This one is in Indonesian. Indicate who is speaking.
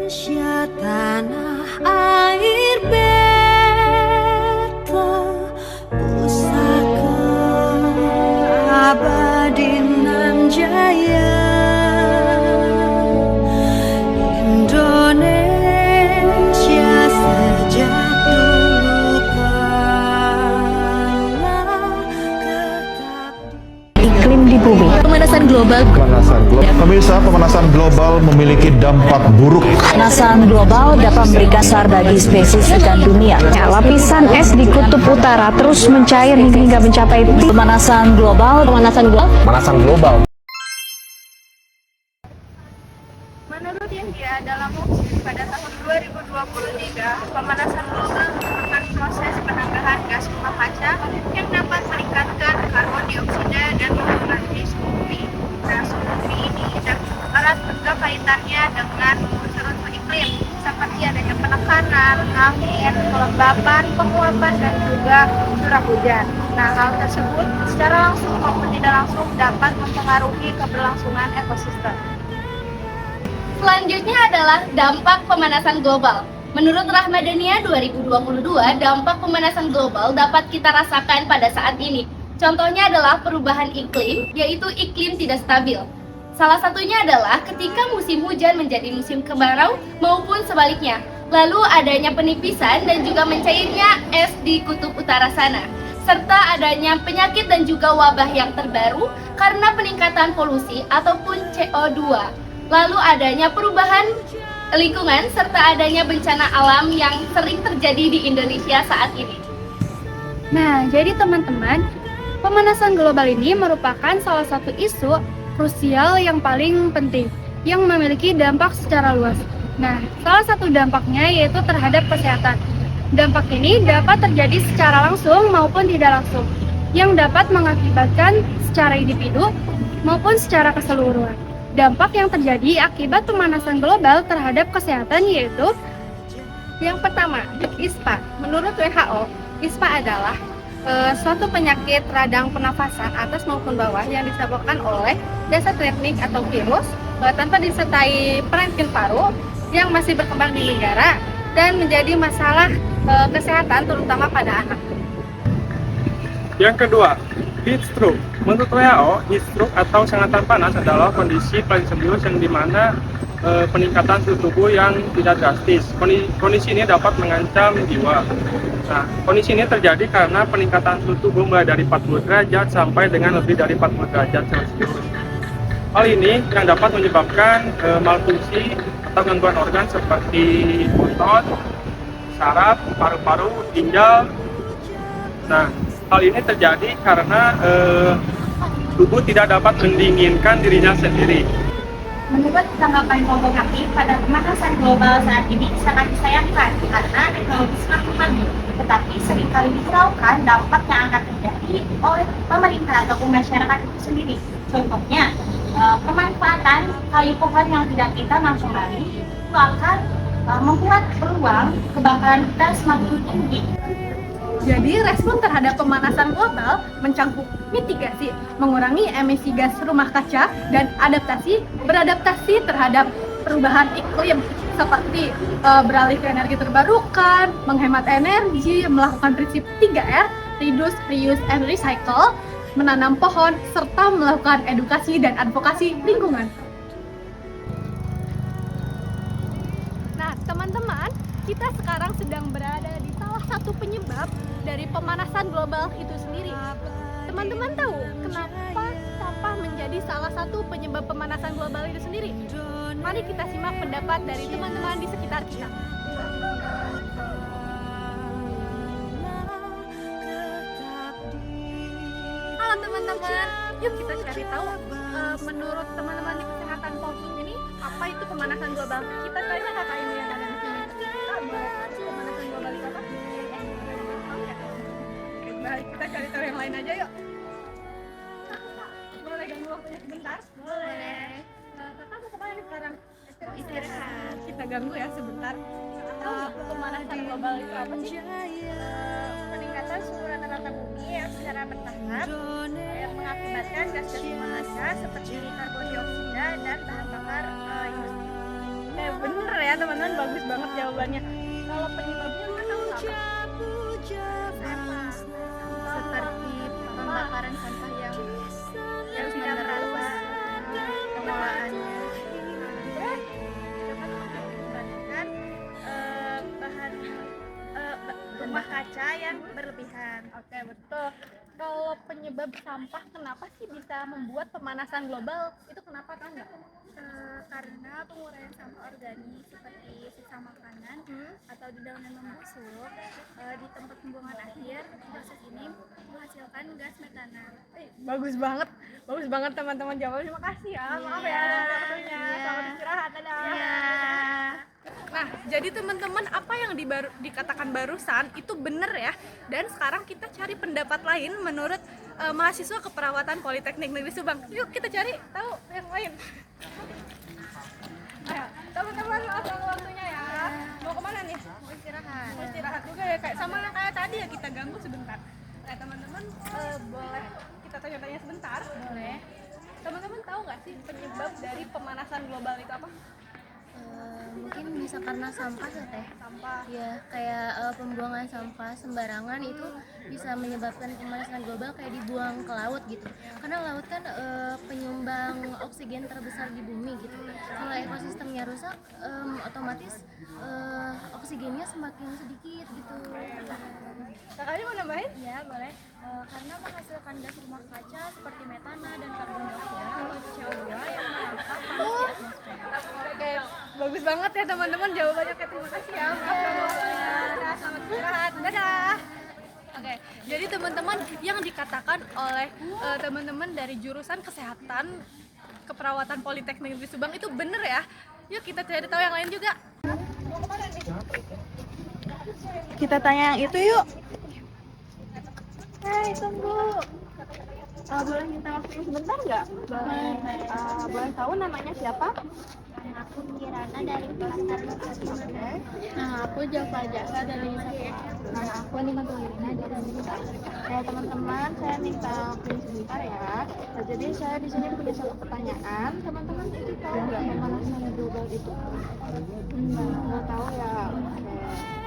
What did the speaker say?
Speaker 1: Indonesia tanah air beta, pusaka abadi nan jaya. Indonesia sejak dulu kala tetap
Speaker 2: Iklim di bumi.
Speaker 3: Pemanasan global.
Speaker 4: Pemirsa, pemanasan global memiliki dampak buruk.
Speaker 2: Pemanasan global dapat memberi kasar bagi spesies ikan dunia. Lapisan es di kutub utara terus mencair hingga mencapai pemanasan global.
Speaker 4: Pemanasan global.
Speaker 5: Menurut India, dalam musim pada tahun 2023, pemanasan global merupakan proses penambahan gas rumah kaca yang dapat meningkatkan karbon dioksida dan mengurangi suhu bumi. Nah, suhu bumi ini erat kaitannya dengan unsur-unsur iklim, seperti adanya penekanan, angin, kelembapan, penguapan, dan juga curah hujan. Nah, hal tersebut secara langsung maupun tidak langsung dapat mempengaruhi keberlangsungan ekosistem.
Speaker 3: Selanjutnya adalah dampak pemanasan global. Menurut Rahmadania 2022, dampak pemanasan global dapat kita rasakan pada saat ini. Contohnya adalah perubahan iklim, yaitu iklim tidak stabil. Salah satunya adalah ketika musim hujan menjadi musim kemarau maupun sebaliknya. Lalu adanya penipisan dan juga mencairnya es di kutub utara sana. Serta adanya penyakit dan juga wabah yang terbaru karena peningkatan polusi ataupun CO2. Lalu adanya perubahan lingkungan serta adanya bencana alam yang sering terjadi di Indonesia saat ini.
Speaker 5: Nah, jadi teman-teman, pemanasan global ini merupakan salah satu isu krusial yang paling penting yang memiliki dampak secara luas. Nah, salah satu dampaknya yaitu terhadap kesehatan. Dampak ini dapat terjadi secara langsung maupun tidak langsung, yang dapat mengakibatkan secara individu maupun secara keseluruhan. Dampak yang terjadi akibat pemanasan global terhadap kesehatan yaitu yang pertama, ISPA. Menurut WHO, ISPA adalah suatu penyakit radang pernafasan atas maupun bawah yang disebabkan oleh dasar teknik atau virus tanpa disertai perankin paru yang masih berkembang di negara dan menjadi masalah kesehatan terutama pada anak.
Speaker 6: Yang kedua, heat stroke. Menurut WHO, heat stroke atau sengatan panas adalah kondisi paling serius yang dimana peningkatan suhu tubuh yang tidak drastis. Kondisi ini dapat mengancam jiwa. Nah, kondisi ini terjadi karena peningkatan suhu tubuh mulai dari 40 derajat sampai dengan lebih dari 40 derajat Celcius. Hal ini yang dapat menyebabkan malfungsi atau gangguan organ seperti otot, saraf, paru-paru, ginjal. Nah, hal ini terjadi karena tubuh tidak dapat mendinginkan dirinya sendiri.
Speaker 5: Menurut tanggapan kelompok kami, pada pemanasan global saat ini sangat disayangkan karena teknologi semakin maju, tetapi seringkali dihiraukan dampak yang akan terjadi oleh pemerintah ataupun masyarakat itu sendiri. Contohnya, pemanfaatan kayu pohon yang tidak kita langsung kembali itu akan membuat peluang kebakaran kita semakin tinggi. Jadi, respon terhadap pemanasan global mencakup mitigasi, mengurangi emisi gas rumah kaca, dan beradaptasi terhadap perubahan iklim seperti beralih ke energi terbarukan, menghemat energi, melakukan prinsip 3R, reduce, reuse, and recycle, menanam pohon, serta melakukan edukasi dan advokasi lingkungan. Nah, teman-teman, kita sekarang sedang berada di salah satu penyebab dari pemanasan global itu sendiri. Teman-teman tahu kenapa sampah menjadi salah satu penyebab pemanasan global itu sendiri? Mari kita simak pendapat dari teman-teman di sekitar kita. Halo teman-teman, yuk kita cari tahu menurut teman-teman di kesehatan Polsum ini apa itu pemanasan global. Kita tanya kakak ini yang ada di sini. Kak, boleh tahu pemanasan global itu apa? Baik, kita cari tahu yang lain aja yuk. Boleh ganggu waktunya sebentar? Boleh. Kakak mau kemana nih sekarang? Istirahat. Kita ganggu ya sebentar. Pemanasan global itu apa sih? Peningkatan suhu rata-rata bumi yang secara bertahap yang mengakibatkan gas-gas rumah kaca seperti karbon dioksida dan bahan bakar industri. Bener ya
Speaker 7: ya teman-teman, bagus banget jawabannya. Kalau penyebabnya nggak tahu apa?
Speaker 1: Puja-puja
Speaker 5: Seperti pembakaran sampah yang tidak terawat pengolahannya.
Speaker 7: Dibandingkan bahan rumah kaca yang berlebihan. Oke, betul. Kalau penyebab sampah kenapa sih bisa membuat pemanasan global? Itu kenapa kan nggak?
Speaker 5: Karena penguraian sampah organik seperti sisa makanan atau dedaunan membusuk di tempat pembuangan akhir, proses ini menghasilkan gas metana.
Speaker 7: Bagus banget teman-teman jawab. Terima kasih ya. Maaf ya waktunya. Selamat istirahat. Dadah. Nah, jadi teman-teman apa yang dikatakan barusan itu benar ya. Dan sekarang kita cari pendapat lain menurut mahasiswa keperawatan Politeknik Negeri Subang. Yuk kita cari tahu yang lain. Ayo, teman-teman langsung waktunya ya. Mau kemana nih?
Speaker 5: Mau istirahat.
Speaker 7: Mau istirahat juga ya, kayak sama yang kayak tadi ya, kita ganggu sebentar. Nah teman-teman boleh kita tanya-tanya sebentar? Boleh. Teman-teman tahu nggak sih penyebab dari pemanasan global itu apa?
Speaker 5: Mungkin bisa karena sampah ya teh.
Speaker 7: Sampah.
Speaker 5: Ya kayak pembuangan sampah sembarangan itu bisa menyebabkan pemanasan global, kayak dibuang ke laut gitu. Karena laut kan penyumbang oksigen terbesar di bumi gitu. Kalau ekosistemnya rusak, otomatis oksigennya semakin sedikit gitu.
Speaker 7: Kakaknya mau nambahin?
Speaker 5: Ya boleh. Karena menghasilkan gas rumah kaca seperti metana dan karbon dioksida atau CO2 yang merampas panas di atmosfer.
Speaker 7: Oke, bagus banget ya teman-teman jawabannya. Oke, terima kasih ya. Dadah, selamat istirahat. Dadah. Oke, jadi teman-teman yang dikatakan oleh teman-teman dari jurusan kesehatan keperawatan Politeknik Negeri Subang itu bener ya. Yuk kita cari tahu yang lain juga. Mau kemana nih?
Speaker 1: Kita tanya yang itu yuk.
Speaker 7: Hai, tunggu. Boleh minta waktu sebentar nggak? Boleh. Boleh tahu namanya siapa?
Speaker 5: Aku Kirana dari Pasar Nusantara.
Speaker 7: Nah, aku Java Jasa dari Nusantara. Nah, aku Nima Tulina dari Nusantara. Teman-teman, saya minta waktu sebentar ya. Nah, jadi saya di sini punya satu pertanyaan. Teman-teman tahu nggak pemanasan global itu? Nggak tahu ya. Oke.